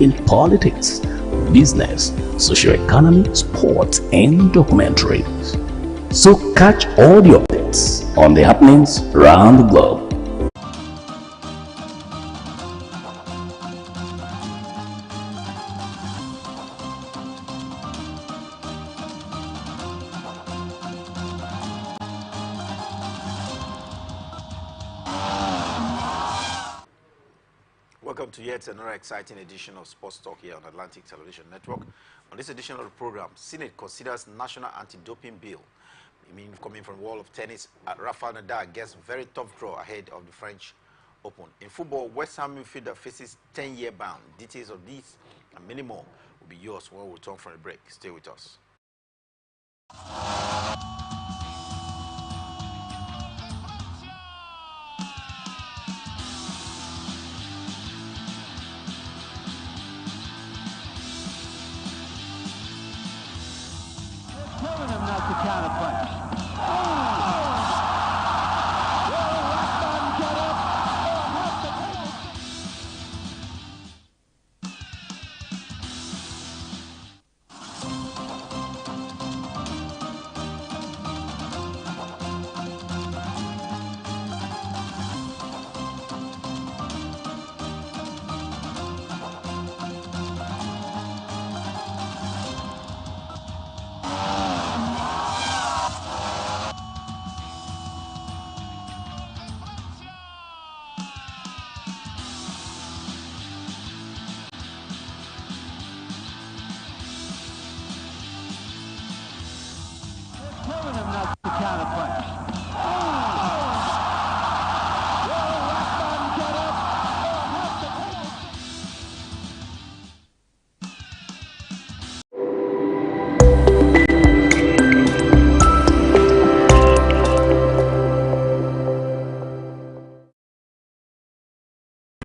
in politics, business, socio-economy, sports, and documentaries. So catch all the updates on the happenings around the globe. Welcome to yet another exciting edition of Sports Talk here on Atlantic Television Network. On this edition of the program, Senate considers National Anti-Doping Bill. Coming from the world of tennis, Rafael Nadal gets very tough draw ahead of the French Open. In football, West Ham midfielder faces 10-year ban. Details of these and many more will be yours when we return from the break. Stay with us. Telling him not to counterpunch. Telling him not to counterpunch.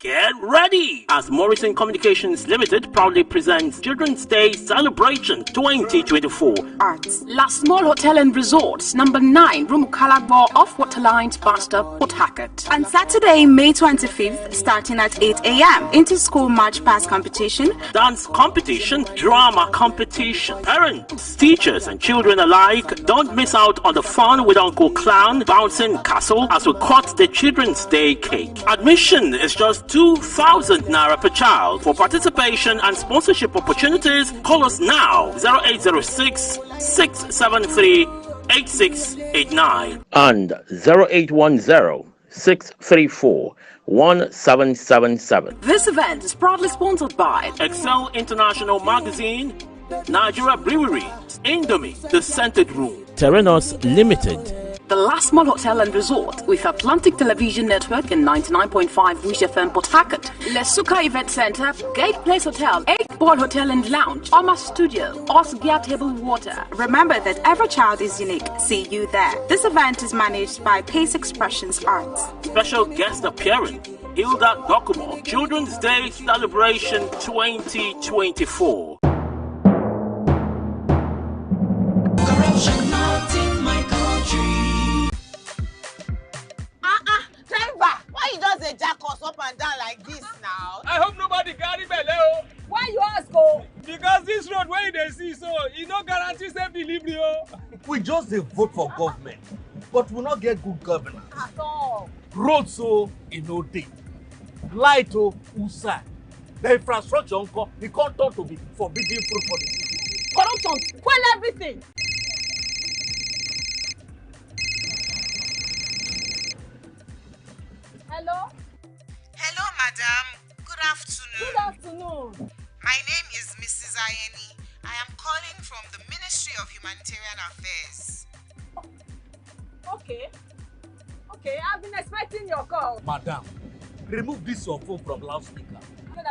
Get ready! As Morrison Communications Limited proudly presents Children's Day Celebration 2024 at La Small Hotel and Resorts, number 9, Rumukalagbo off Waterlines, Basta, Port Hackett. On Saturday, May 25th, starting at 8 a.m. Inter-school march past competition, dance competition, drama competition. Parents, teachers, and children alike, don't miss out on the fun with Uncle Clown bouncing castle as we cut the Children's Day cake. Admission is just 2,000 naira per child. For participation and sponsorship opportunities, call us now 0806 673 8689 and 0810 634 1777. This event is proudly sponsored by Excel International Magazine, Nigeria Brewery, Indomie, The Scented Room, Terranos Limited, the La Small Hotel and Resort with Atlantic Television Network and 99.5 Wish FM Port Hackett, Lesuka Event Center, Gate Place Hotel, 8 Ball Hotel and Lounge, Oma Studio, Osgia Table Water. Remember that every child is unique. See you there. This event is managed by Pace Expressions Arts. Special guest appearing, Hilda Dokumo, Children's Day Celebration 2024. Corruption not in my country. Driver, why you just jack us up and down like this now? I hope nobody carry belle. Why you ask oh? Because this road where they see so, it no guarantee safe delivery. We just dey vote for government, but we not get good governance. At all. Road so e no dey, light o usa, the infrastructure nko e come turn to be forbidden fruit for the city. Corruption, spoil everything. Hello? Hello, madam. Good afternoon. Good afternoon. My name is Mrs. Ayeni. I am calling from the Ministry of Humanitarian Affairs. Okay. Okay, I've been expecting your call. Madam, remove this your phone from loudspeaker.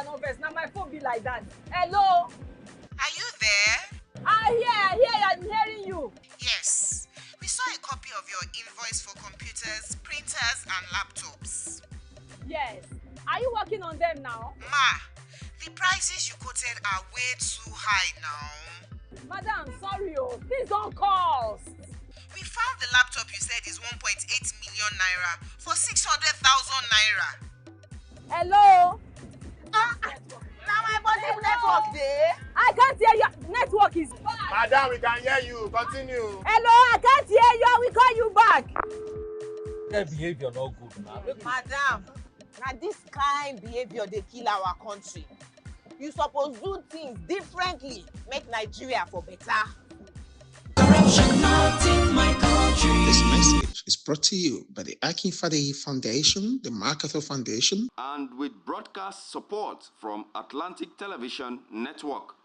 No vex, now my phone be like that. Hello? Are you there? I hear, I'm hearing you. Yes. We saw a copy of your invoice for computers, printers, and laptops. Yes. Are you working on them now? Ma, the prices you quoted are way too high now. Madam, sorry, please don't call. We found the laptop you said is 1.8 million naira for 600,000 naira. Hello? Now my body network there? I can't hear your network is bad. Madam, we can hear you. Continue. Hello, I can't hear you. We call you back. That behavior not good now. Madam, na this kind behavior dey kill our country. You suppose do things differently, make Nigeria for better. Corruption not in my country. This message is brought to you by the Akinfade Foundation, the MacArthur Foundation, and with broadcast support from Atlantic Television Network.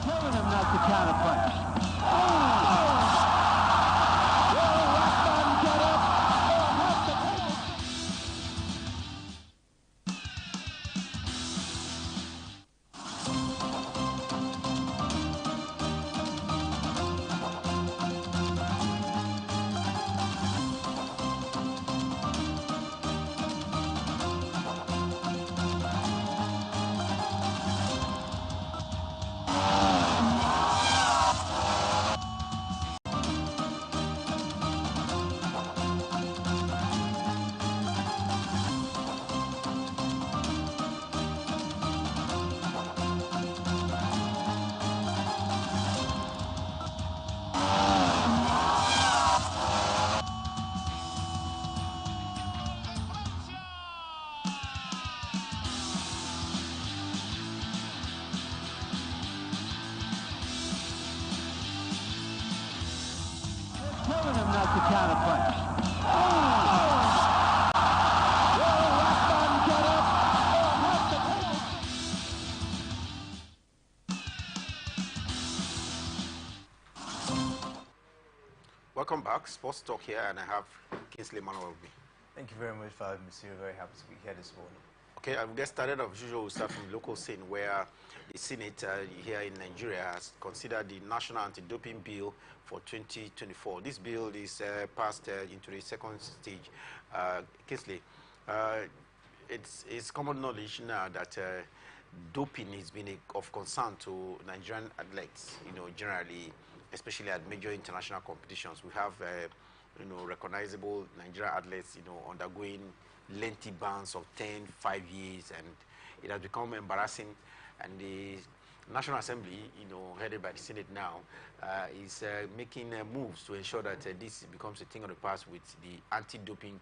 Telling him not to counterpunch. Telling him not to counterpunch. Welcome back, Sports Talk here, and I have Kingsley Manuel with me. Thank you very much for having me, sir. Very happy to be here this morning. Okay, I'll get started. As usual, we'll start from the local scene where the Senate here in Nigeria has considered the National Anti-Doping Bill for 2024. This bill is passed into the second stage. Kingsley, it's common knowledge now that doping has been of concern to Nigerian athletes, generally, especially at major international competitions. We have, recognizable Nigerian athletes, undergoing lengthy bans of 10, 5 years, and it has become embarrassing. And the National Assembly, headed by the Senate now, is making moves to ensure that this becomes a thing of the past with the anti-doping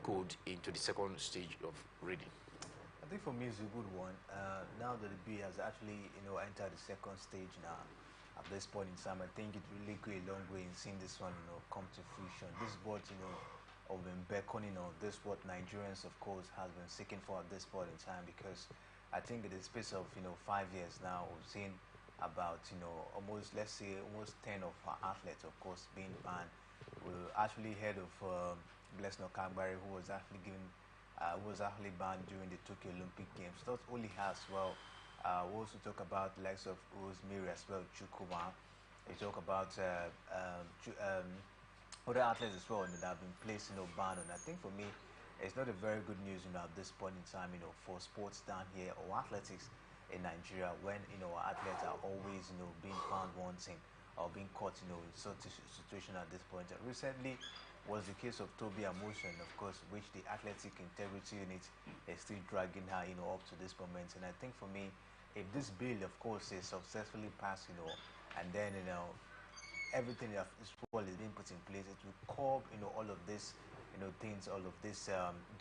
code into the second stage of reading. I think for me it's a good one. Now that the bill has actually, entered the second stage now, at this point in time, I think it really go a long way in seeing this one, come to fruition. This is what, of been beckoning on. This is what Nigerians, of course, has been seeking for at this point in time, because I think in the space of, 5 years now, we've seen about, almost, let's say, almost 10 of our athletes, of course, being banned. We actually heard of Blessing Okagbare, who was actually banned during the Tokyo Olympic Games. Not only her as well, we also talk about the likes of Rosemary as well, Chukuma. We talk about other athletes as well that have been placed, ban. And I think for me, it's not a very good news, at this point in time, for sports down here or athletics in Nigeria, when our athletes are always, being found wanting or being caught, in such a situation at this point. And recently was the case of Toby Amotion, of course, which the athletic integrity unit is still dragging her, up to this moment. And I think for me, if this bill, of course, is successfully passed, and then everything that is being put in place, it will curb, all of this, things, all of this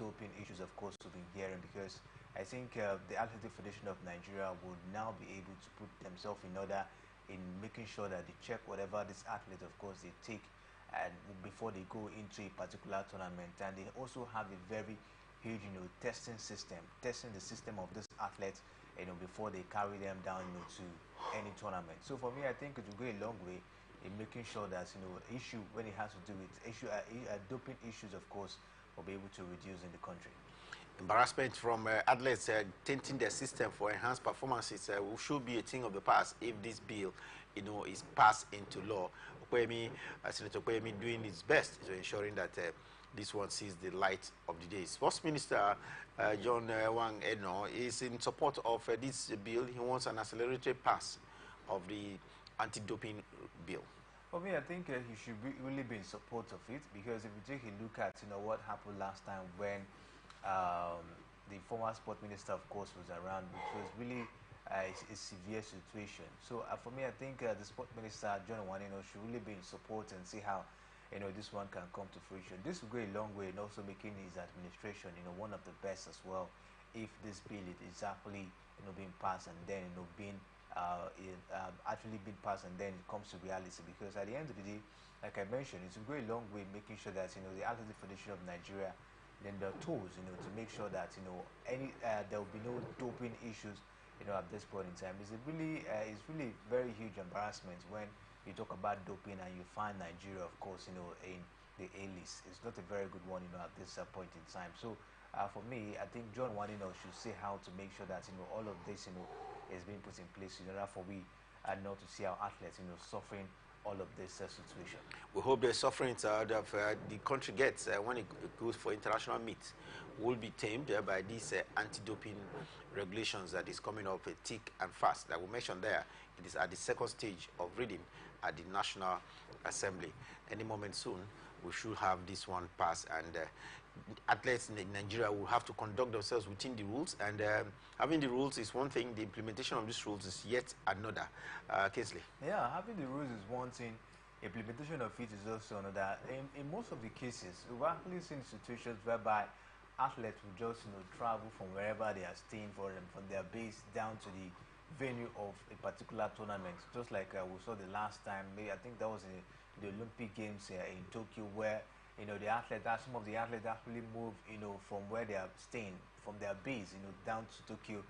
doping issues, of course, we've been hearing, because I think the Athletic Federation of Nigeria would now be able to put themselves in order in making sure that they check whatever this athlete, of course, they take, and before they go into a particular tournament, and they also have a very huge, testing the system of this athlete, before they carry them down, to any tournament. So for me, I think it will go a long way in making sure that issue when it has to do with doping issues, of course, will be able to reduce in the country. embarrassment from athletes tainting their system for enhanced performances should be a thing of the past if this bill, is passed into law. Senator Okoyemi doing his best to ensuring that this one sees the light of the day. Sports Minister John Wang Eno is in support of this bill. He wants an accelerated pass of the anti-doping bill. For me, I think he should really be in support of it, because if you take a look at what happened last time when the former sport minister, of course, was around, which was really a severe situation. So for me, I think the sport minister John Wanino should really be in support and see how this one can come to fruition. This will go a long way in also making his administration one of the best as well, if this bill is actually being passed and then being actually being passed and then it comes to reality. Because at the end of the day, like I mentioned, it will go a long way making sure that the Athletic Federation of Nigeria, then the tools to make sure that any there will be no doping issues at this point in time. It's really very huge embarrassment when you talk about doping and you find Nigeria, of course, in the A list. It's not a very good one at this point in time. So for me, I think John Wanino should see how to make sure that all of this is being put in place in order for we not to see our athletes suffering all of this situation. We hope the sufferings that the country gets when it goes for international meets will be tamed by these anti-doping regulations that is coming up thick and fast. Like we mentioned there, it is at the second stage of reading at the National Assembly. Any moment soon, we should have this one passed, and athletes in Nigeria will have to conduct themselves within the rules, and having the rules is one thing, the implementation of these rules is yet another. Kingsley? Yeah, having the rules is one thing, implementation of it is also another. In most of the cases, we've actually seen situations whereby athletes will just travel from wherever they are staying from their base down to the venue of a particular tournament, just like we saw the last time. Maybe I think that was in the Olympic Games in Tokyo, where some of the athletes actually moved from where they are staying, from their base down to Tokyo.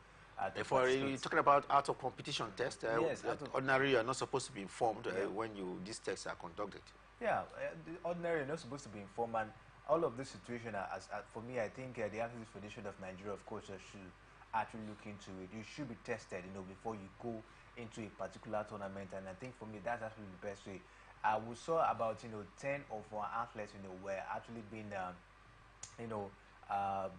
Therefore, you're talking about out of competition tests. Yes, ordinarily you are not supposed to be informed when these tests are conducted. Yeah, the ordinary you're not supposed to be informed, and all of this situation, for me, I think the Athletic Federation of Nigeria, of course, should actually look into it. You should be tested, before you go into a particular tournament, and I think for me that's actually the best way. We saw about 10 of our athletes, were actually being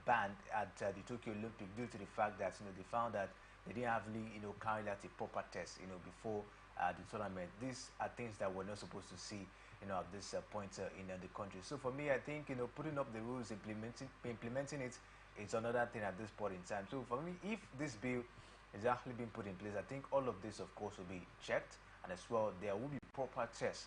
banned at the Tokyo Olympic due to the fact that they found that they didn't have really carried out a proper test before the tournament. These are things that we're not supposed to see at this point in the country. So for me, I think putting up the rules, implementing it is another thing at this point in time. So for me, if this bill is actually being put in place, I think all of this, of course, will be checked, and as well there will be proper tests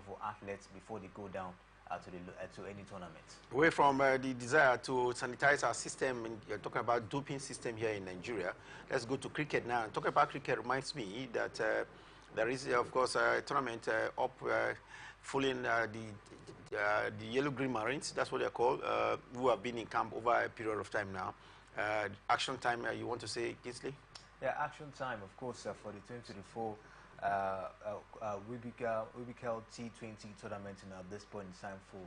for athletes before they go down to any tournament. Away from the desire to sanitize our system, and you're talking about doping system here in Nigeria, let's go to cricket now. And talking about cricket reminds me that there is, of course, a tournament up fooling the Yellow-Green Marines, that's what they're called, who have been in camp over a period of time now. Action time, you want to say, Kingsley? Yeah, action time, of course, for the 2024 Wibicel T20 tournament at this point in time for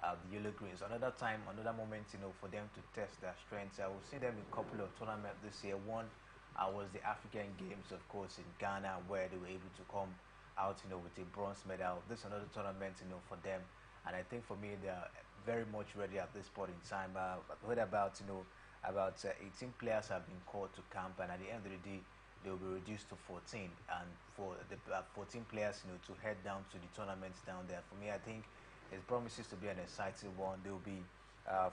the Yellow Greens. Another time, another moment, for them to test their strengths. I will see them in a couple of tournaments this year. One was the African Games, of course, in Ghana, where they were able to come out, with a bronze medal. This is another tournament, for them, and I think for me they are very much ready at this point in time. I've heard about, about 18 players have been called to camp, and at the end of the day, they will be reduced to 14, and for the 14 players, to head down to the tournaments down there. For me, I think it promises to be an exciting one. They will be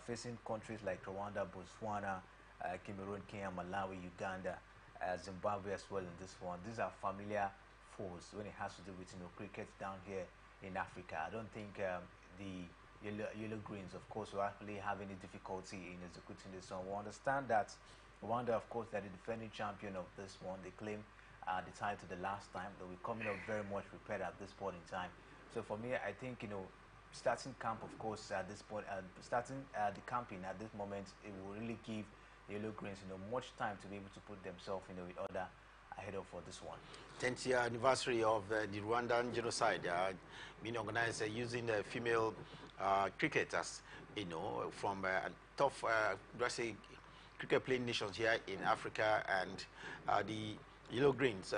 facing countries like Rwanda, Botswana, Cameroon, Kenya, Malawi, Uganda, Zimbabwe as well in this one. These are familiar foes when it has to do with cricket down here in Africa. I don't think the Yellow Greens, of course, will actually have any difficulty in executing this one. We understand that Rwanda, of course, they're the defending champion of this one. They claim the title the last time. They'll be coming up very much prepared at this point in time. So for me, I think starting camp, of course, at this point, starting the camping at this moment, it will really give the Yellow Greens much time to be able to put themselves in order ahead of for this one. 10th year anniversary of the Rwandan genocide being organized using female cricketers, from tough, cricket playing nations here in Africa, and the Yellow Greens,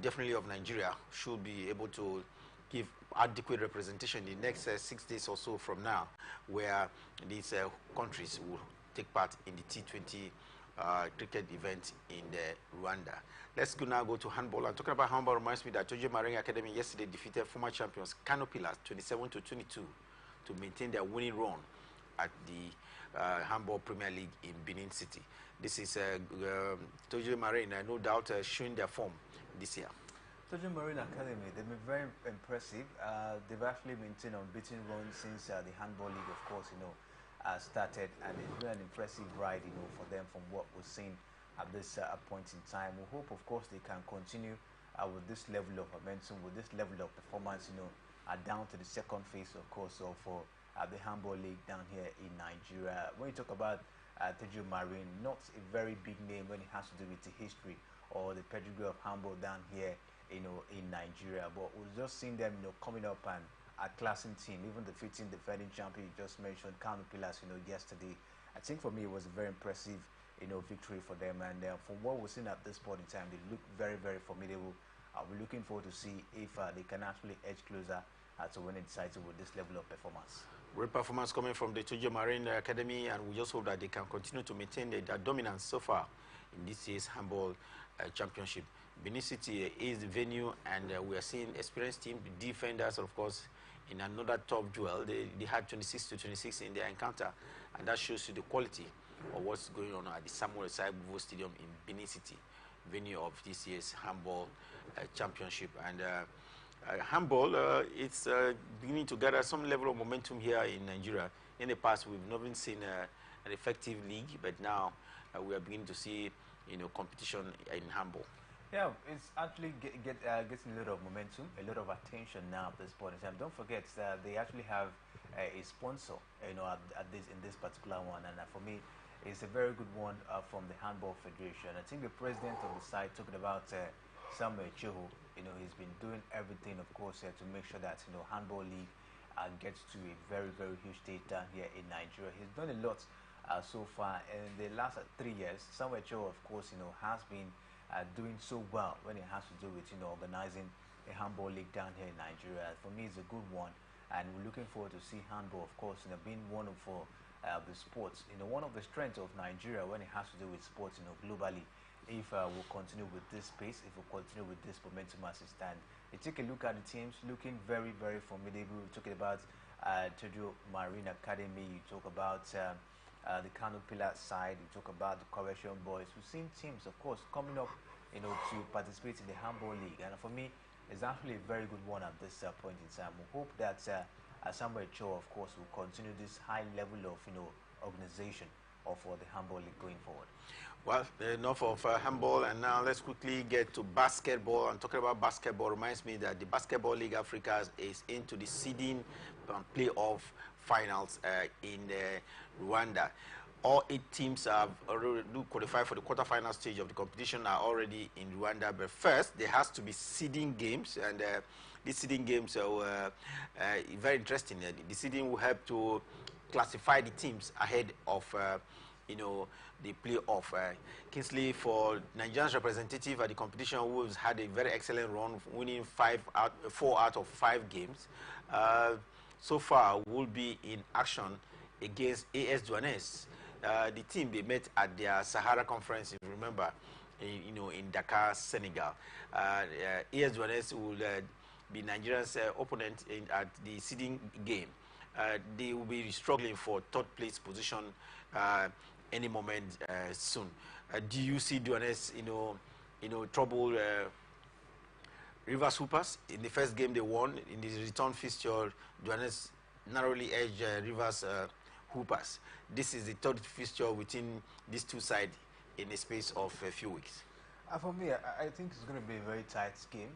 definitely of Nigeria, should be able to give adequate representation in the next 6 days or so from now, where these countries will take part in the T20 cricket event in Rwanda. Let's now go to handball. And talking about handball reminds me that Tojo Marine Academy yesterday defeated former champions Kano Pillars 27-22 to maintain their winning run at the handball Premier League in Benin City. This is Tojo Marine, no doubt, showing their form this year. Tojo Marine Academy, they've been very impressive. They've actually maintained unbeaten run since the handball league, of course, started, and it's been an impressive ride, for them from what we've seen at this point in time. We hope, of course, they can continue with this level of momentum, with this level of performance, down to the second phase, of course, of the handball league down here in Nigeria. When you talk about Tojo Marine, not a very big name when it has to do with the history or the pedigree of handball down here, in Nigeria, but we've just seen them, coming up and a classing team, even defeating the defending champion you just mentioned, Kano Pillars, yesterday. I think for me it was a very impressive, victory for them, and from what we've seen at this point in time, they look very, very formidable. We're looking forward to see if they can actually edge closer to winning the title with this level of performance. Great performance coming from the Tojo Marine Academy, and we just hope that they can continue to maintain their dominance so far in this year's handball championship. Benin City is the venue, and we are seeing experienced team, defenders, of course, in another top duel. They had 26-26 in their encounter, and that shows you the quality of what's going on at the Samuel Osai Stadium in Benin City, venue of this year's handball championship. And handball, it's beginning to gather some level of momentum here in Nigeria. In the past, we've not been seen an effective league, but now we are beginning to see, competition in handball. Yeah, it's actually getting a lot of momentum, a lot of attention now at this point in time. Don't forget that they actually have a sponsor, in this particular one, and for me, it's a very good one from the Handball Federation. I think the president of the site, talking about Samuel Cheho, he's been doing everything, of course, to make sure that handball league gets to a very, very huge stage down here in Nigeria. He's done a lot so far in the last 3 years. Samuel Cheho, of course, has been doing so well when it has to do with organizing a handball league down here in Nigeria. For me, it's a good one, and we're looking forward to see handball, of course, being one of the sports, one of the strengths of Nigeria when it has to do with sports, globally. If we'll continue with this pace, if we'll continue with this momentum as it stands, you take a look at the teams looking very, very formidable. We're talking about Tojo Marine Academy. You talk about the Kano Pillar side, you talk about the Correction Boys. We've seen teams, of course, coming up, to participate in the handball league, and for me, it's actually a very good one at this point in time. We hope that Samuel Cho, of course, will continue this high level of, organization for the handball league going forward. Well, enough of handball, and now let's quickly get to basketball. And talking about basketball reminds me that the Basketball League Africa is into the seeding playoff finals in Rwanda. All 8 teams have already qualified for the quarterfinal stage of the competition, are already in Rwanda. But first, there has to be seeding games, and these seeding games are very interesting. The seeding will help to classify the teams ahead of the playoff. Kingsley, for Nigeria's representative at the competition, who has had a very excellent run, winning 4 out of 5 games, so far will be in action against AS Douanes. The team, they met at their Sahara Conference, if you remember, in Dakar, Senegal. AS Douanes will be Nigeria's opponent at the seeding game. They will be struggling for 3rd place position any moment soon. Do you see Douanes, trouble Rivers Hoopers? In the first game they won, in the return fixture, Douanes narrowly edged Rivers Hoopers. This is the 3rd fixture within these two sides in a space of a few weeks. For me, I think it's going to be a very tight game.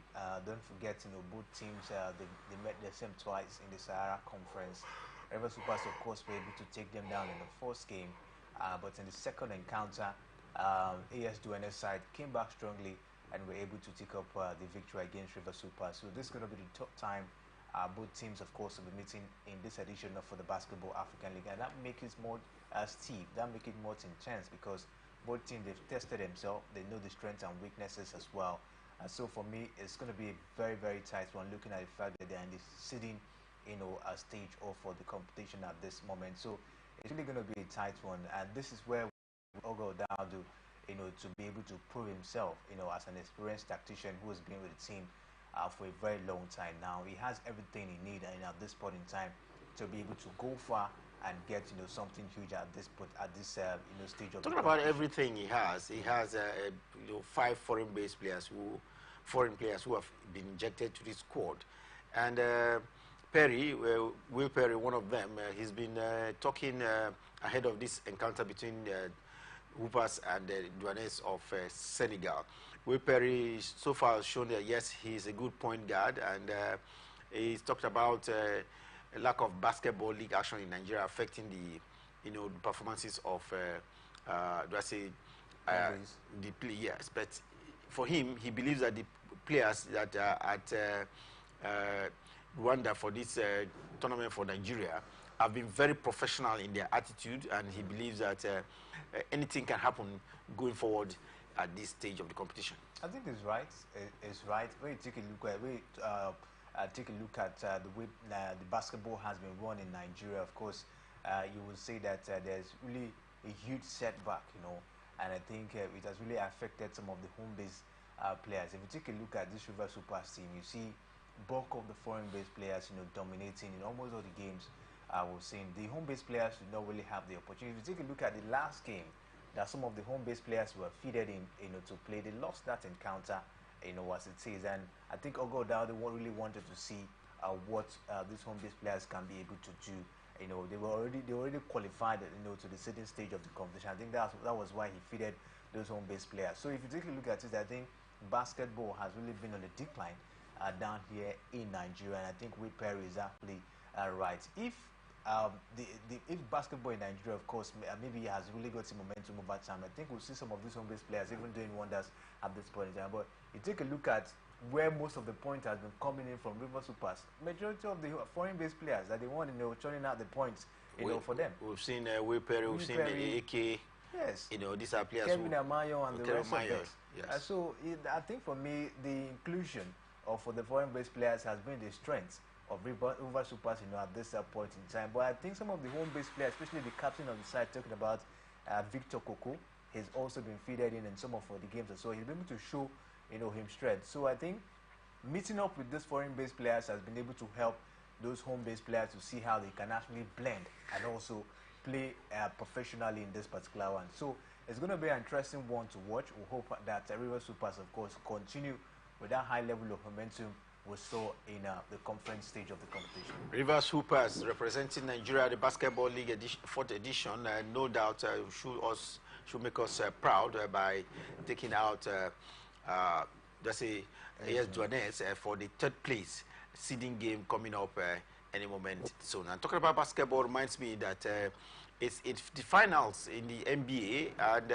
Don't forget, both teams, they met themselves twice in the Sahara Conference. Rivers Hoopers, of course, were able to take them down in the first game, but in the second encounter, AS Douanes side came back strongly and were able to take up the victory against Rivers Hoopers. So this is going to be the top time Both teams, of course, will be meeting in this edition of for the Basketball African League, and that makes it more steep. That makes it more intense because both teams they've tested themselves. They know the strengths and weaknesses as well. So for me, it's going to be a very, very tight one. Looking at the fact that they're in the sitting, a stage of for the competition at this moment. So it's really going to be a tight one, and this is where Ogo Dowdu, to be able to prove himself, as an experienced tactician who has been with the team for a very long time now. He has everything he needs, and at this point in time, to be able to go far and get something huge at this stage of Talking the about competition. everything he has 5 foreign players who have been injected to this squad, and Perry, Will Perry, one of them, he's been talking ahead of this encounter between Hoopers and the Douanes of Senegal. Will Perry so far has shown that yes, he's a good point guard, and he's talked about a lack of basketball league action in Nigeria affecting the performances of do I say the players. But for him, he believes that the players that are at Rwanda for this tournament for Nigeria have been very professional in their attitude, and he believes that anything can happen going forward at this stage of the competition. I think it's right. It's right. When you take a look at the way the basketball has been run in Nigeria, of course, you will see that there's really a huge setback, and I think it has really affected some of the home-based players. If you take a look at this River Super team, you see bulk of the foreign-based players, dominating in almost all the games. We've seen the home-based players do not really have the opportunity. If you take a look at the last game that some of the home-based players were feeded in, to play, they lost that encounter, as it is. And I think Ogo Dowdy really wanted to see what these home-based players can be able to do. They were already qualified, to the certain stage of the competition. I think that was why he feeded those home-based players. So if you take a look at it, I think basketball has really been on a decline down here in Nigeria, and I think Will Perry is actually right. If if basketball in Nigeria, of course, maybe has really got some momentum over time, I think we'll see some of these home-based players even doing wonders at this point in time. But you take a look at where most of the point has been coming in from River Supers. Majority of the foreign-based players that they want, churning out the points, for them. We've seen Will Perry, we've seen AK. Yes. These are players Kevin Amayo and the rest of them. Yes. So I think for me, the inclusion for the foreign-based players has been the strength of River Supers, at this point in time. But I think some of the home-based players, especially the captain of the side, talking about Victor Koko, has also been feeded in some of the games, so he's been able to show, him strength. So I think meeting up with these foreign-based players has been able to help those home-based players to see how they can actually blend and also play professionally in this particular one. So it's going to be an interesting one to watch. We hope that River Supers, of course, continue with that high level of momentum we saw in the conference stage of the competition. Rivers Hoopers representing Nigeria at the Basketball League fourth edition, no doubt should make us proud by taking out Douanes for the third place seeding game coming up any moment soon. And talking about basketball reminds me that it's the finals in the NBA, and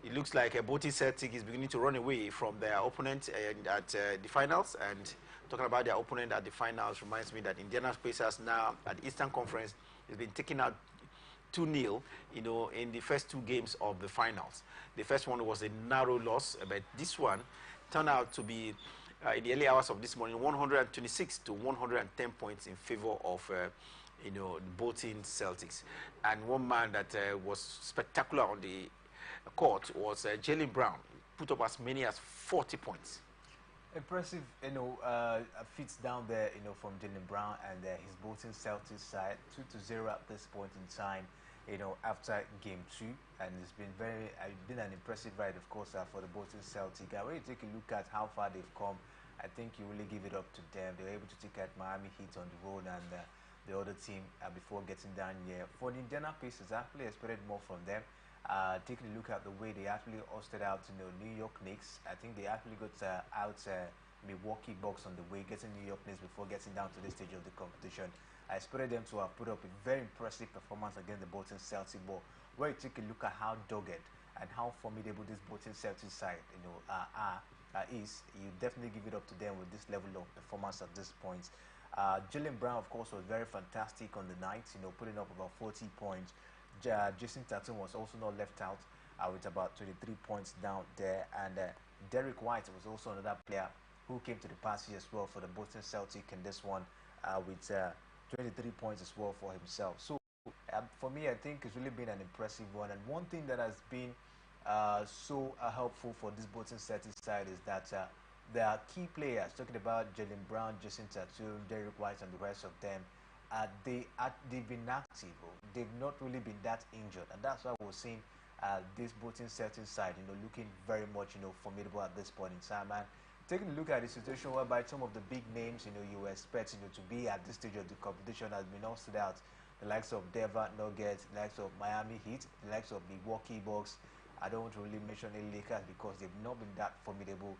it looks like Boti Celtic is beginning to run away from their opponent at the finals. And talking about their opponent at the finals reminds me that Indiana Pacers now at the Eastern Conference has been taken out 2-0, in the first two games of the finals. The first one was a narrow loss, but this one turned out to be, in the early hours of this morning, 126 to 110 points in favor of, Bolton Celtics. And one man that was spectacular on the court was Jaylen Brown. Put up as many as 40 points. Impressive, feats down there, from Jaylen Brown and his Bolton Celtics side, 2-0 at this point in time, after game 2, and it's been an impressive ride, of course, for the Bolton Celtics. When you take a look at how far they've come, I think you really give it up to them. They were able to take out Miami Heat on the road and the other team before getting down here. For the Indiana Pacers, I actually expected more from them. Taking a look at the way they actually hosted out, New York Knicks. I think they actually got out Milwaukee Bucks on the way, getting New York Knicks before getting down to this stage of the competition. I expected them to have put up a very impressive performance against the Bolton Celtics, but where you take a look at how dogged and how formidable this Bolton Celtics side, is, you definitely give it up to them with this level of performance at this point. Jalen Brown, of course, was very fantastic on the night, putting up about 40 points. Jason Tatum was also not left out with about 23 points down there. And Derek White was also another player who came to the party as well for the Boston Celtics in this one with 23 points as well for himself. So for me, I think it's really been an impressive one. And one thing that has been so helpful for this Boston Celtics side is that there are key players, talking about Jalen Brown, Jason Tatum, Derek White, and the rest of them. They've been active. They've not really been that injured, and that's why we're seeing this Boston Celtics side, looking very much, formidable at this point in time. And taking a look at the situation whereby some of the big names, you expect, to be at this stage of the competition has been all stood out. The likes of Denver Nuggets, the likes of Miami Heat, the likes of Milwaukee Bucks. I don't want to really mention any Lakers because they've not been that formidable,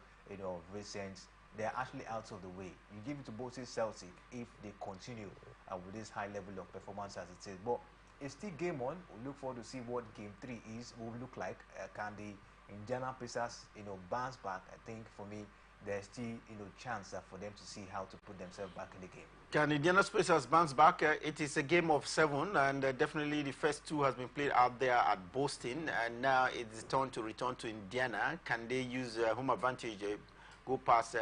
recent. They're actually out of the way. You give it to Boston Celtics if they continue with this high level of performance as it is. But it's still game on. We look forward to see what game 3 will look like. Can the Indiana Pacers, bounce back? I think for me, there's still, chance for them to see how to put themselves back in the game. Can Indiana Pacers bounce back? It is a game of 7, and definitely the first 2 has been played out there at Boston, and now it's turn to return to Indiana. Can they use home advantage, go past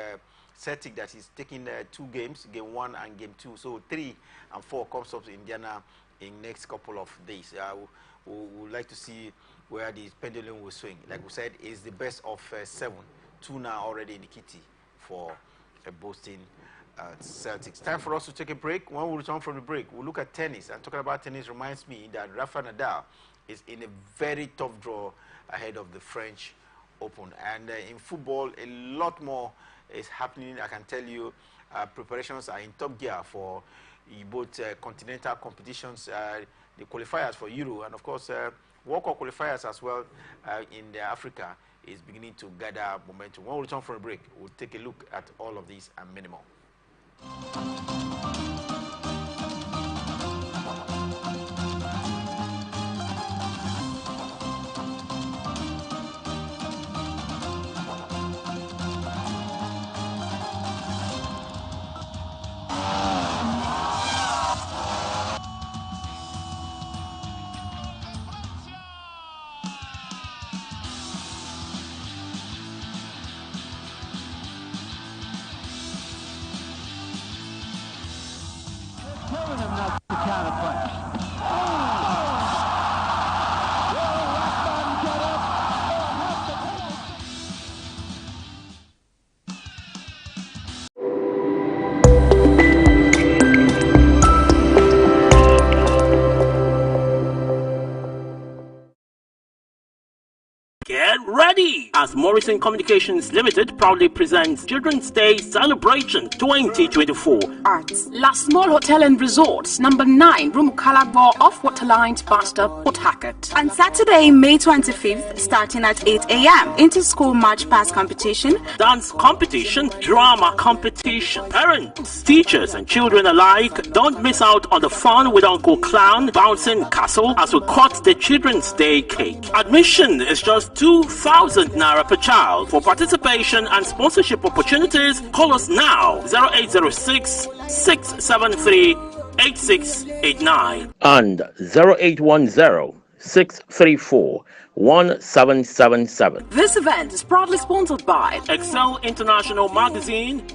Celtic that is taking 2 games, game 1 and game 2? So 3 and 4 comes up to Indiana in next couple of days. We would like to see where the pendulum will swing. Like we said, it's the best of 7. 2 now already in the kitty for Boston Celtics. Time for us to take a break. When we return from the break, we'll look at tennis. And talking about tennis reminds me that Rafael Nadal is in a very tough draw ahead of the French Open. And in football, a lot more is happening. I can tell you, preparations are in top gear for both continental competitions, the qualifiers for Euro, and of course, World Cup qualifiers as well in Africa is beginning to gather momentum. When we return from a break, we'll take a look at all of these and many more. Telling him not to counterpunch. Get ready! As Morrison Communications Limited proudly presents Children's Day Celebration 2024. Arts. La Small Hotel and Resorts, number 9, Room Calabor off Waterlines, Pastor, Port Hackett. On Saturday, May 25th, starting at 8 a.m., inter-school march past competition, dance competition, drama competition. Parents, teachers, and children alike, don't miss out on the fun with Uncle Clown, Bouncing Castle, as we cut the Children's Day cake. Admission is just 2,000 Naira per child. For participation and sponsorship opportunities, call us now 0806 673 8689 and 0810 634 1777. This event is proudly sponsored by Excel International Magazine,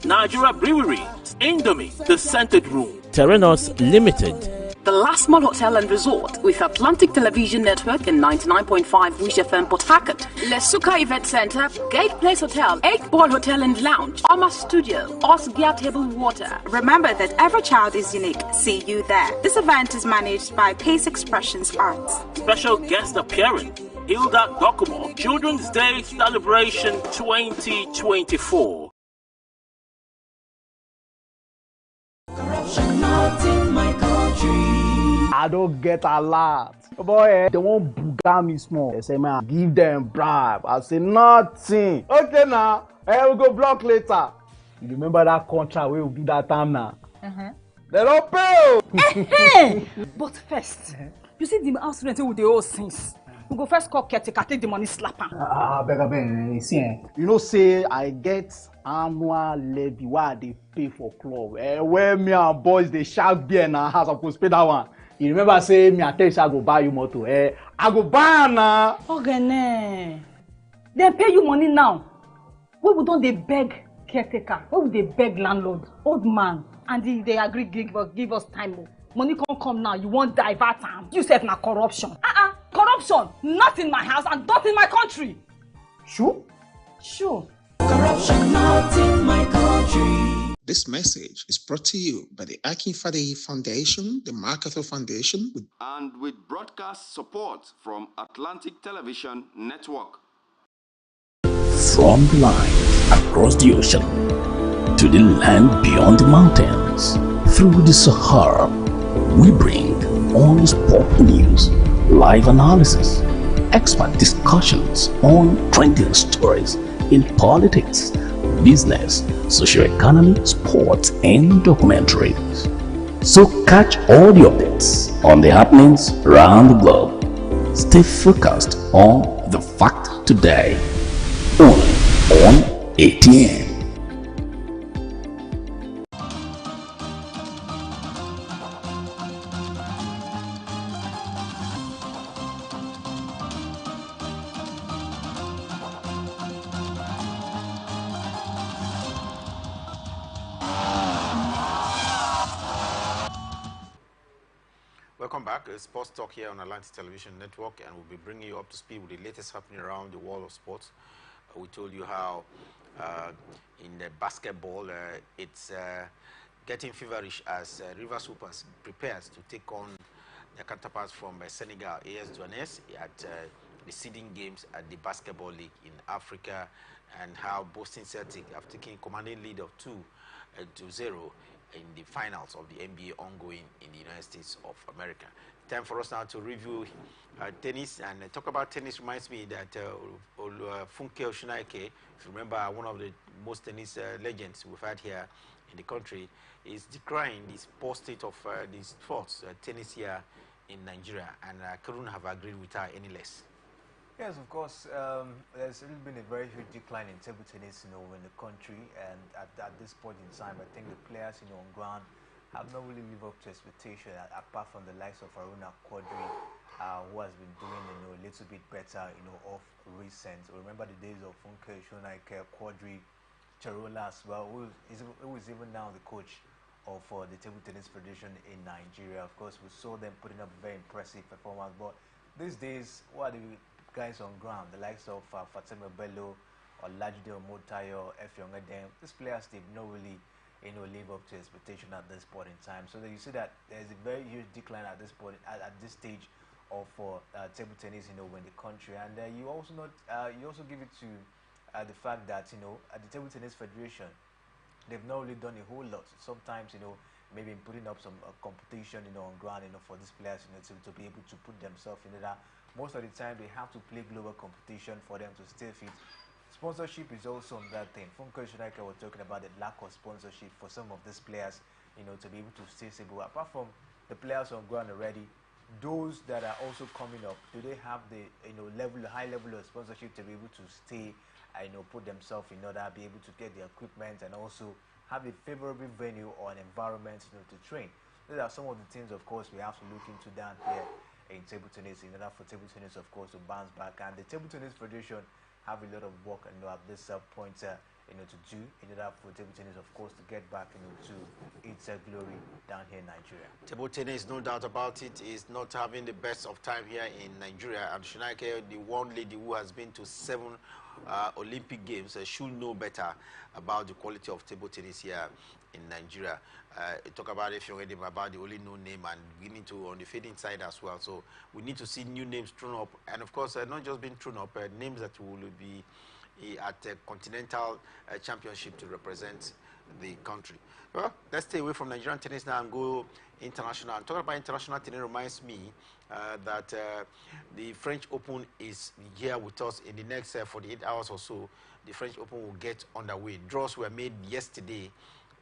Nigeria Brewery, Indomie, The Scented Room, Terranos Limited, the Last Mall Hotel and Resort with Atlantic Television Network and 99.5 Wish FM Port Hackett, Lesuka Event Center, Gate Place Hotel, 8 Ball Hotel and Lounge, Oma Studio, Osgia Table Water. Remember that every child is unique. See you there. This event is managed by Pace Expressions Arts. Special guest appearance, Hilda Dokumo, Children's Day Celebration 2024. Corruption not in my country. I don't get a lot. Boy, they won't booga me small. They say, man, give them bribe. I say, nothing. Okay, now, we'll go block later. You remember that contract we will do that time now? They don't pay. But first, you see the house rent with the old things. We go first call caretaker, take the money, slap am. Abeg, see, you know say I get annual levy wey I dey pay for club. Where me and boys dey shark beer na house, I suppose pay that one. You remember say me I tell you say I go buy you motor. I go buy am na. Ogene, dem pay you money now. We don dey beg caretaker, we dey beg landlord, old man, and they agree give us time. Money can't come now, you wan divert am. You sef na corruption. Corruption, not in my house and not in my country. Sure? Sure. Corruption not in my country. This message is brought to you by the Akinfade Foundation, the MacArthur Foundation, and with broadcast support from Atlantic Television Network. From the line across the ocean to the land beyond the mountains, through the Sahara, we bring all sport news, live analysis, expert discussions on trending stories in politics, business, socio-economy, sports, and documentaries. So catch all the updates on the happenings around the globe. Stay focused on the fact today, only on ATN. Welcome back. It's Sports Talk here on Atlantic Television Network, and we'll be bringing you up to speed with the latest happening around the world of sports. We told you how in the basketball it's getting feverish as River Supers prepares to take on their counterparts from Senegal, AS Douanes, at the seeding games at the Basketball League in Africa, and how Boston Celtic have taken commanding lead of 2-0 in the finals of the NBA ongoing in the United States of America. Time for us now to review tennis, and talk about tennis reminds me that Funke Oshinaike, if you remember, one of the most tennis legends we've had here in the country, is decrying this poor state of the sports tennis here in Nigeria, and I couldn't have agreed with her any less. Yes, of course. There's been a very huge decline in table tennis, in the country, and at this point in time, I think the players, on ground, have not really lived up to expectation. Apart from the likes of Aruna Quadri, who has been doing, a little bit better, off recent. Remember the days of Funke Shonaike, Quadri, Charola as well, who is even now the coach of the Table Tennis Federation in Nigeria. Of course, we saw them putting up a very impressive performance, but these days, what are the guys on ground, the likes of Fatima Bello or Lajide Omotayo, Efyongedem, these players, they've not really live up to expectation at this point in time. So you see that there's a very huge decline at this point, at this stage of table tennis, in the country. And you also give it to the fact that at the Table Tennis Federation, they've not really done a whole lot. Sometimes maybe putting up some competition on ground for these players to be able to put themselves in that. Most of the time they have to play global competition for them to stay fit. Sponsorship is also on that thing. Funke Shonaike was talking about the lack of sponsorship for some of these players, to be able to stay stable. Apart from the players on ground already, those that are also coming up, do they have the high level of sponsorship to be able to stay, put themselves in order, be able to get the equipment, and also have a favorable venue or an environment to train? These are some of the things, of course, we have to look into down here in table tennis, in order for table tennis, of course, to bounce back. And the Table Tennis Federation have a lot of work at this point to do in order for table tennis, of course, to get back to its glory down here in Nigeria. Table tennis, no doubt about it, is not having the best of time here in Nigeria. And Shonaike, the one lady who has been to 7 Olympic Games, should know better about the quality of table tennis here in Nigeria. Talk about if you're about the only no name, and we need to on the fading side as well. So we need to see new names thrown up, and of course not just being thrown up, names that will be at a continental championship to represent the country. Well, let's stay away from Nigerian tennis now and go international. And talking about international tennis reminds me that the French Open is here with us in the next 48 hours or so. The French Open will get underway. Draws were made yesterday,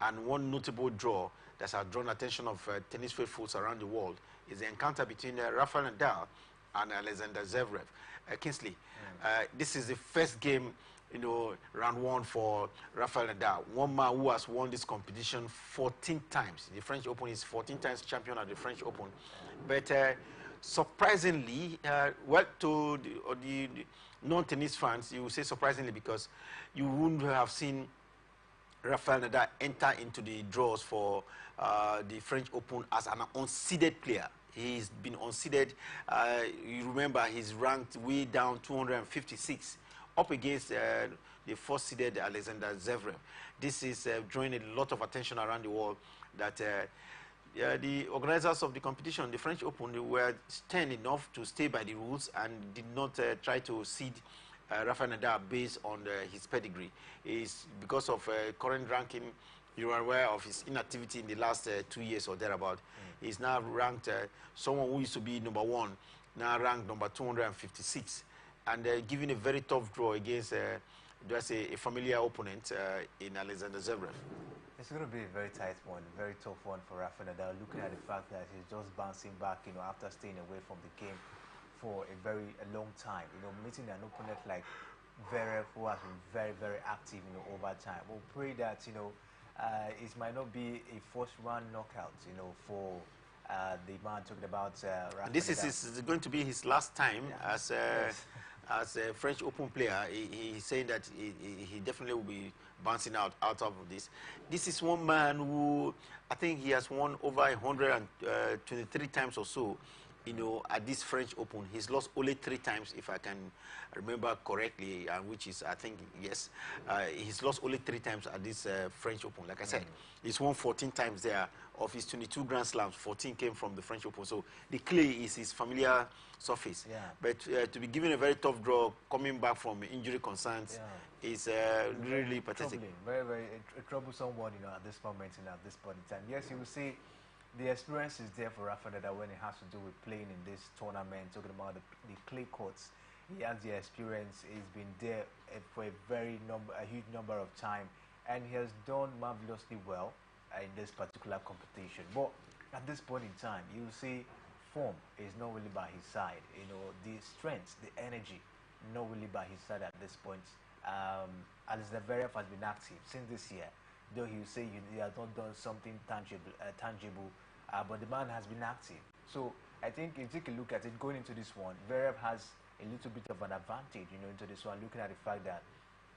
and one notable draw that has drawn attention of tennis faithfuls around the world is the encounter between Rafael Nadal and Alexander Zverev. Kingsley, this is the first game, round one for Rafael Nadal, one man who has won this competition 14 times. The French Open is 14 times champion at the French Open. But surprisingly, to the non-tennis fans, you will say surprisingly because you wouldn't have seen Rafael Nadal enter into the draws for the French Open as an unseeded player. He's been unseeded. You remember he's ranked way down 256 up against the first-seeded Alexander Zverev. This is drawing a lot of attention around the world that the organizers of the competition, the French Open, they were stern enough to stay by the rules and did not try to seed Rafael Nadal based on his pedigree. Is because of current ranking, you are aware of his inactivity in the last 2 years or thereabout. He's now ranked, someone who used to be number one, now ranked number 256, and given a very tough draw against just a familiar opponent in Alexander Zverev. It's going to be a very tight one, a very tough one for Rafa Nadal, looking at the fact that he's just bouncing back, after staying away from the game for a long time. Meeting an opponent like Zverev, who has been very, very active, over time. We'll pray that, it might not be a first-round knockout, for the man talking about Rafa This Nadal. is going to be his last time as a French Open player. He's saying that he definitely will be bouncing out of this. This is one man who I think he has won over 123 times or so, at this French Open. He's lost only 3 times, if I can remember correctly, which is, I think, yes. He's lost only 3 times at this French Open. Like I said, he's won 14 times there. Of his 22 Grand Slams, 14 came from the French Open. So the clay is his familiar surface. Yeah. But to be given a very tough draw, coming back from injury concerns, is really pathetic. Very, very troublesome one, at this moment, at this point in time. Yes, you will see the experience is there for Rafa Nadal when it has to do with playing in this tournament, talking about the clay courts. He has the experience. He's been there for a huge number of time, and he has done marvelously well in this particular competition. But at this point in time, you see form is not really by his side. The strength, the energy, not really by his side at this point. Alexander Zverev has been active since this year, though he will say he has not done something tangible, but the man has been active. So I think if you take a look at it going into this one, Zverev has a little bit of an advantage, into this one, looking at the fact that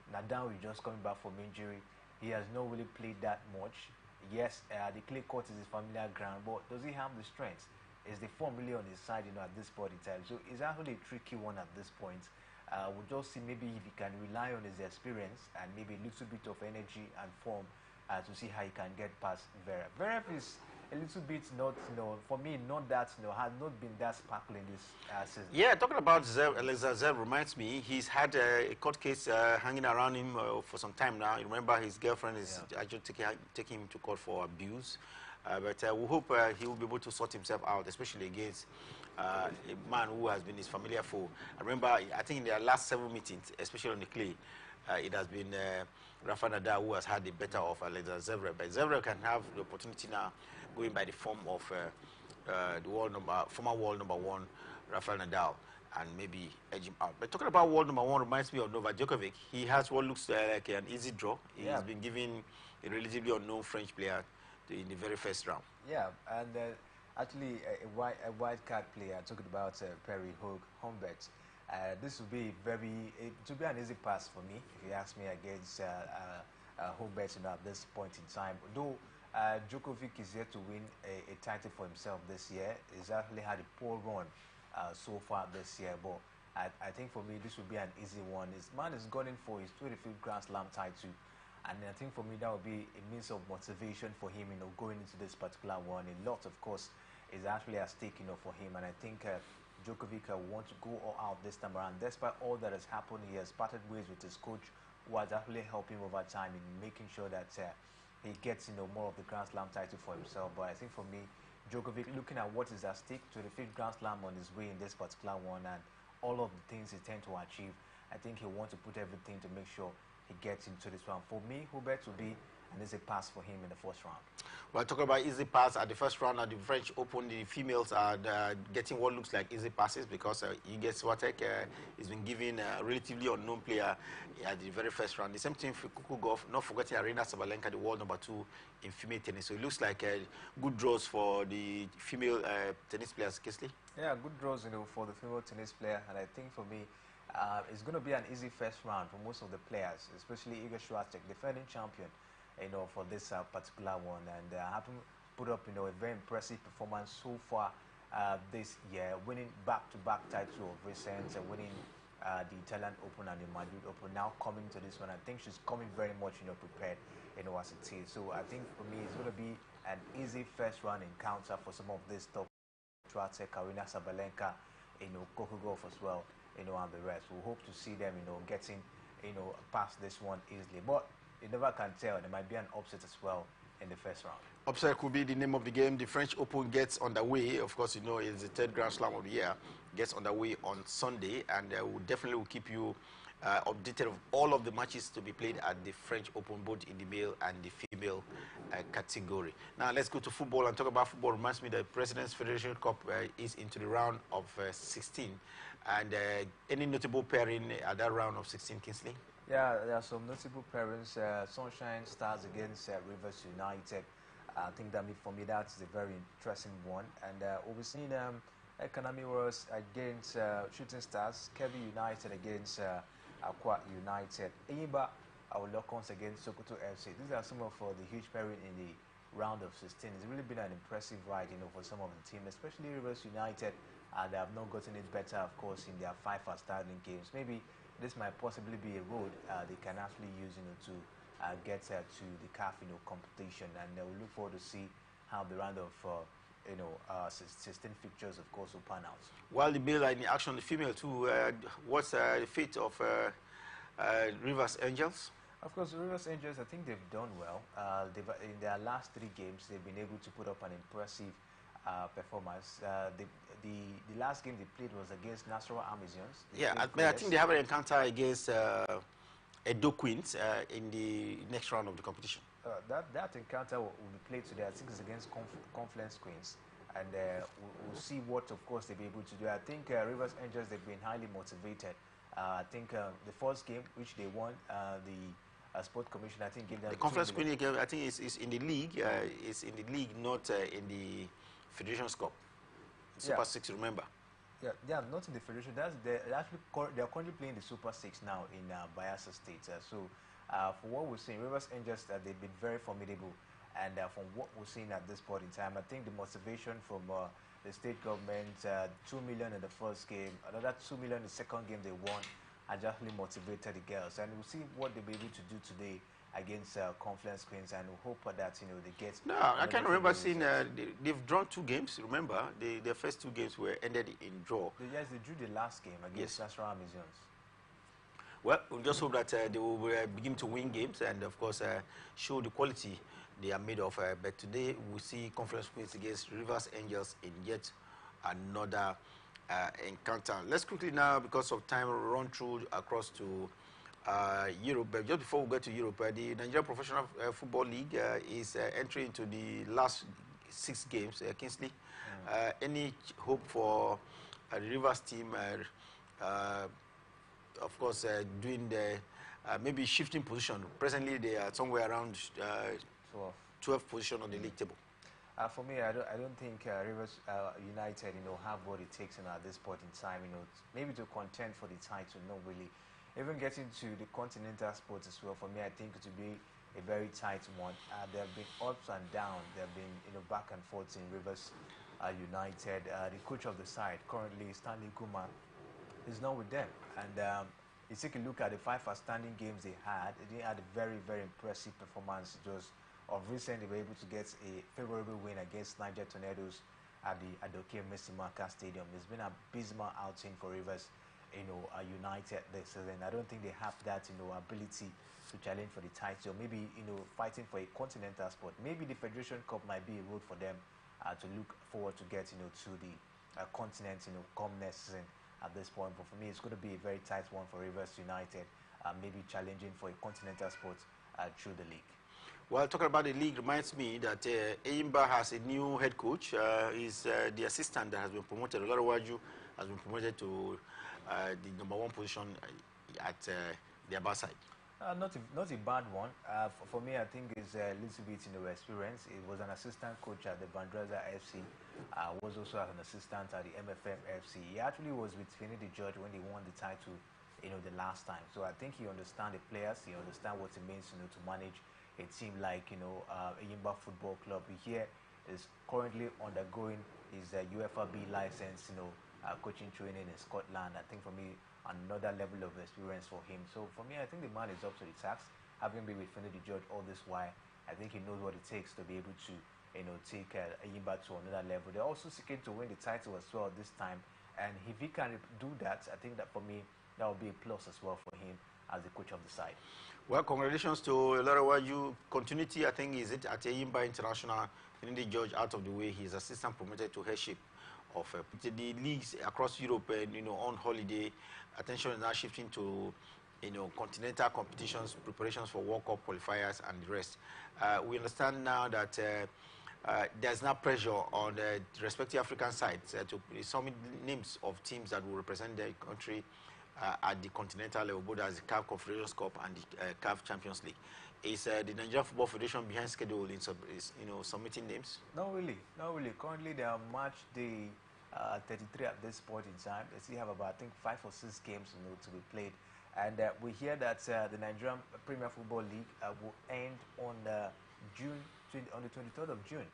Nadal is just coming back from injury. He has not really played that much. Yes, the clay court is his familiar ground, but does he have the strength? Is the form really on his side, at this point in time? So it's actually a tricky one at this point. We'll just see maybe if he can rely on his experience and maybe a little bit of energy and form to see how he can get past Zverev. Zverev is a little bit not, for me, not that, has not been that sparkling this season. Yeah, talking about Alexander Zverev reminds me, he's had a court case hanging around him for some time now. You remember his girlfriend is actually taking him to court for abuse. But we hope he will be able to sort himself out, especially against a man who has been his familiar foe. I remember, I think in their last 7 meetings, especially on the clay, it has been Rafa Nadal who has had the better of Alexander Zverev. But Zverev can have the opportunity now, going by the form of the former world number one, Rafael Nadal, and maybe edge him out. But talking about world number one reminds me of Novak Djokovic. He has what looks like an easy draw. He's been given a relatively unknown French player in the very first round. Yeah, and actually a wild card player, talking about Perry Humbert. This will be to be an easy pass for me, if you ask me, against Humbert at this point in time. Though Djokovic is yet to win a title for himself this year. He's actually had a poor run so far this year, but I think for me this will be an easy one. This man is going in for his 25th Grand Slam title, and I think for me that will be a means of motivation for him, going into this particular one. A lot, of course, is actually at stake, for him, and I think Djokovic will want to go all out this time around. Despite all that has happened, he has parted ways with his coach, who has actually helped him over time in making sure that he gets more of the Grand Slam title for himself. But I think for me, Djokovic, looking at what is at stake, 25th Grand Slam on his way in this particular one, and all of the things he tends to achieve, I think he'll want to put everything to make sure he gets into this one. For me, Hubert will be an easy pass for him in the first round. We're talking about easy pass at the first round at the French Open. The females are getting what looks like easy passes because Iga Swiatek has been given a relatively unknown player at the very first round. The same thing for Kuku Golf, not forgetting Arena Sabalenka, the world number 2 in female tennis. So it looks like good draws for the female tennis players, Kesley. Yeah, good draws, for the female tennis player, and I think for me, it's going to be an easy first round for most of the players, especially Iga Swiatek, defending champion, for this particular one, and having put up, a very impressive performance so far this year, winning back-to-back title of recent, winning the Italian Open and the Madrid Open. Now coming to this one, I think she's coming very much, prepared, as it is. So I think for me, it's going to be an easy first round encounter for some of these top. Karina Sabalenka, Coco Golf as well, and the rest. We hope to see them, getting, past this one easily. But you never can tell. There might be an upset as well in the first round. Upset could be the name of the game. The French Open gets underway. Of course, it's the third Grand Slam of the year. Gets underway on Sunday, and we definitely will keep you updated of all of the matches to be played at the French Open, both in the male and the female category. Now let's go to football and talk about football. Reminds me the President's Federation Cup is into the round of 16, and any notable pairing at that round of 16, Kingsley? Yeah, there are some notable pairings. Sunshine Stars against Rivers United. I think that for me that's a very interesting one, and we've seen Economy Wars against Shooting Stars, Kebbi United against Aqua United, Eyimba our Locons against Sokoto FC. These are some of the huge pairing in the round of 16. It's really been an impressive ride, for some of the teams, especially Rivers United. They have not gotten it better, of course, in their 5 outstanding games. Maybe this might possibly be a road they can actually use, to get to the CAF, competition, and we look forward to see how the round of 16 fixtures, of course, will pan out. While the male are in action, the female too. What's the fate of Rivers Angels? Of course, Rivers Angels, I think they've done well. In their last 3 games, they've been able to put up an impressive performance. The last game they played was against Nassau Amazons. Yeah, I think they have an encounter against Edo Queens in the next round of the competition. That encounter will be played today. I think it's against Confluence Queens, and we'll see what, of course, they'll be able to do. I think Rivers Angels, they've been highly motivated. I think the first game, which they won, the Sport Commission, I think, gave them the Conference Queen game. I think is in the league. It's in the league, not in the Federation's Cup. Super 6, remember? Yeah, not in the Federation. They're currently playing the Super 6 now in Bayelsa State. So for what we're seeing, Rivers Angels, they've been very formidable. And from what we're seeing at this point in time, I think the motivation from the state government, 2 million in the first game, another 2 million in the second game they won, has actually motivated the girls. And we'll see what they'll be able to do today against Confluence Queens, and we hope that they get. No, I can remember seeing they've drawn 2 games. Remember, their first 2 games were ended in draw. Yes, they drew the last game against Nassau Amazons. Well, we'll just hope that they will begin to win games and, of course, show the quality they are made of. But today we see Confluence Queens against Rivers Angels in yet another encounter. Let's quickly now, because of time, run through across to Europe. But just before we go to Europe, the Nigerian Professional Football League is entering into the last 6 games. Kingsley, any hope for the Rivers team? Of course, doing the maybe shifting position. Presently, they are somewhere around 12th position on the league table. For me, I don't think Rivers United, have what it takes at this point in time, maybe to contend for the title, not really. Even getting to the continental sports as well, for me, I think it will be a very tight one. There have been ups and downs. There have been, back and forth in Rivers United. The coach of the side, currently Stanley Kuma, is not with them. And you take a look at the 5 outstanding games they had a very, very impressive performance. Just of recent, they were able to get a favorable win against Niger Tornadoes at the Adoke Messimaka Stadium. It's been a abysmal outing for Rivers United this season. I don't think they have that ability to challenge for the title. Maybe fighting for a continental spot. Maybe the Federation Cup might be a road for them to look forward to get to the continent come next season at this point. But for me, it's going to be a very tight one for Rivers United. maybe challenging for a continental spot through the league. Well, talking about the league reminds me that Eyimba has a new head coach. He's the assistant that has been promoted. Olorewaju has been promoted to the #1 position at the Aba side. Not a bad one. For me, I think it's a little bit experience. He was an assistant coach at the Vandreza FC. Was also an assistant at the MFM FC. He actually was with Finidi George when they won the title, the last time. So I think he understands the players. He understands what it means, to manage a team like, Eyimba Football Club. Here is currently undergoing his UEFA B license, coaching training in Scotland. I think for me, another level of experience for him. So for me, I think the man is up to the task. Having been with Finidi George all this while, I think he knows what it takes to be able to, take Eyimba to another level. They're also seeking to win the title as well this time. And if he can do that, I think that for me, that will be a plus as well for him as the coach of the side. Well, congratulations to Olorewaju. Continuity, I think, is it at Eyimba International. Finidi George out of the way. He's assistant promoted to headship of the leagues across Europe, and on holiday. Attention is now shifting to continental competitions, preparations for World Cup qualifiers and the rest. We understand now that there's now pressure on the respective African sides to summit names of teams that will represent their country at the continental level, both as the CAF Confederations Cup and the CAF Champions League. Is the Nigerian Football Federation behind schedule in submitting names? Not really. Currently, they are match day 33 at this point in time. They still have about, I think, 5 or 6 games to be played. And we hear that the Nigerian Premier Football League will end on the 23rd of June,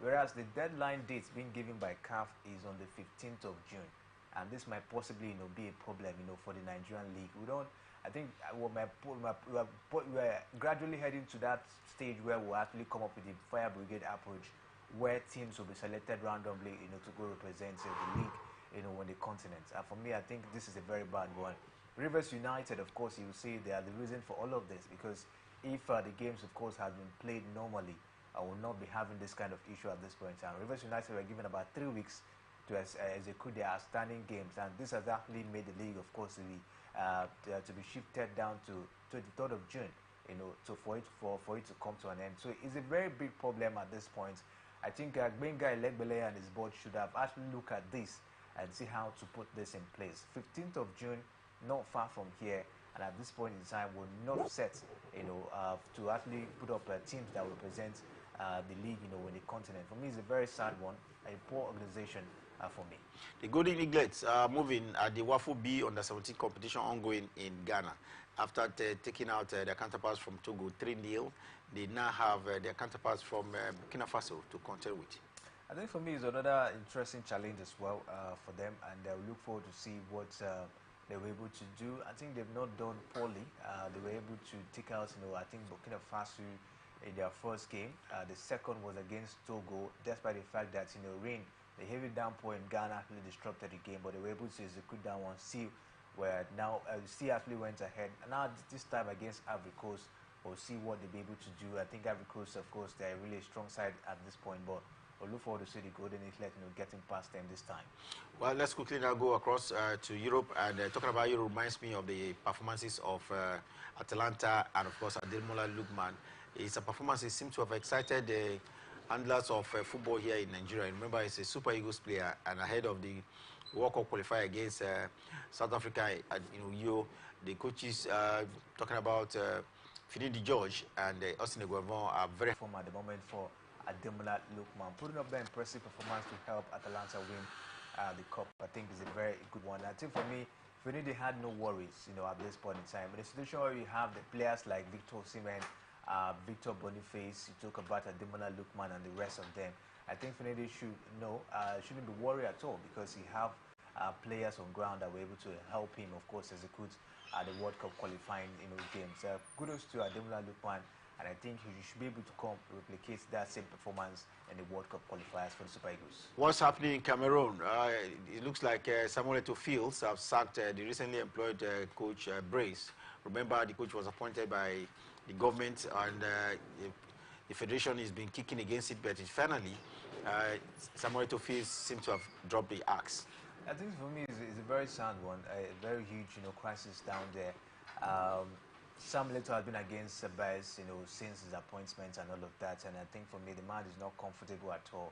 whereas the deadline date being given by CAF is on the 15th of June. And this might possibly be a problem for the Nigerian league. I think we're gradually heading to that stage where we'll actually come up with the fire brigade approach, where teams will be selected randomly, to go represent the league, on the continent. And for me, I think this is a very bad one. Rivers United, of course, you will see they are the reason for all of this, because if the games, of course, had been played normally, I will not be having this kind of issue at this point in time. Rivers United were given about 3 weeks to execute their outstanding games, and this has actually made the league, of course, to be shifted down to 23rd of June, for it to come to an end. So it's a very big problem at this point. I think Benga Elegbele and his board should have actually looked at this and see how to put this in place. 15th of June, not far from here, and at this point in time, we're not set, to actually put up teams that represent the league, in the continent. For me, it's a very sad one, a poor organization for me. The Golden Eaglets are moving at the WAFU B under-17 competition ongoing in Ghana. After taking out their counterparts from Togo 3-0, they now have their counterparts from Burkina Faso to contend with. I think for me it's another interesting challenge as well for them, and we look forward to see what they were able to do. I think they've not done poorly. They were able to take out, I think Burkina Faso in their first game. The second was against Togo, despite the fact that rain, the heavy downpour in Ghana actually disrupted the game, but they were able to execute that one. See actually went ahead. And now this time against Ivory Coast, we'll see what they'll be able to do. I think Ivory Coast, of course, they're really a strong side at this point, but we'll look forward to see the Golden Eaglet getting past them this time. Well, let's quickly now go across to Europe. And talking about Europe reminds me of the performances of Atalanta and, of course, Ademola Lookman. It's a performance that seems to have excited the handlers of football here in Nigeria. Remember, it's a Super Eagles player, and ahead of the World Cup qualifier against South Africa at the coaches talking about Finidi George and Austin Eguavon are very form at the moment for Ademola Lookman, putting up the impressive performance to help Atalanta win the cup. I think is a very good one. I think for me, Finidi had no worries, at this point in time. But the situation where you have the players like Victor Osimhen, Victor Boniface, you talk about Ademola Lookman and the rest of them. I think Finidi shouldn't be worried at all, because he have players on ground that were able to help him, of course, execute the World Cup qualifying games. Kudos to Ademola Lookman, and I think he should be able to replicate that same performance in the World Cup qualifiers for the Super Eagles. What's happening in Cameroon? It looks like Samuel Eto'o Fields have sacked the recently employed coach Brace. Remember, the coach was appointed by the government, and the federation has been kicking against it, but finally, Samuel Eto'o Fields seems to have dropped the axe. I think for me it's a very sad one, a very huge crisis down there. Sam Leto has been against Sabes, since his appointment and all of that, and I think for me the man is not comfortable at all.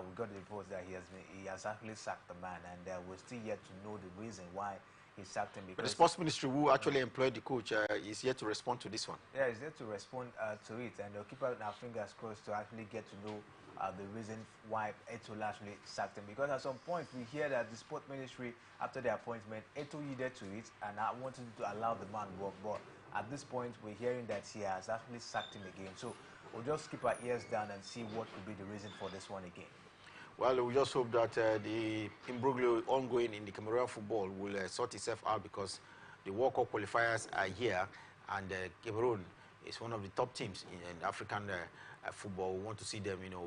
We got the report that he has actually sacked the man, and we're still yet to know the reason why he sacked him. Because but the sports ministry, who actually employed the coach, is yet to respond to this one. Yeah, he's yet to respond to it, and they'll keep our fingers crossed to actually get to know the reason why Eto actually sacked him. Because at some point we hear that the sport ministry, after the appointment, Eto yielded to it, and I wanted to allow the man work, but at this point we're hearing that he has actually sacked him again. So we'll just keep our ears down and see what could be the reason for this one again. Well, we just hope that the imbroglio ongoing in the Cameroon football will sort itself out, because the World Cup qualifiers are here, and Cameroon is one of the top teams in African football. We want to see them,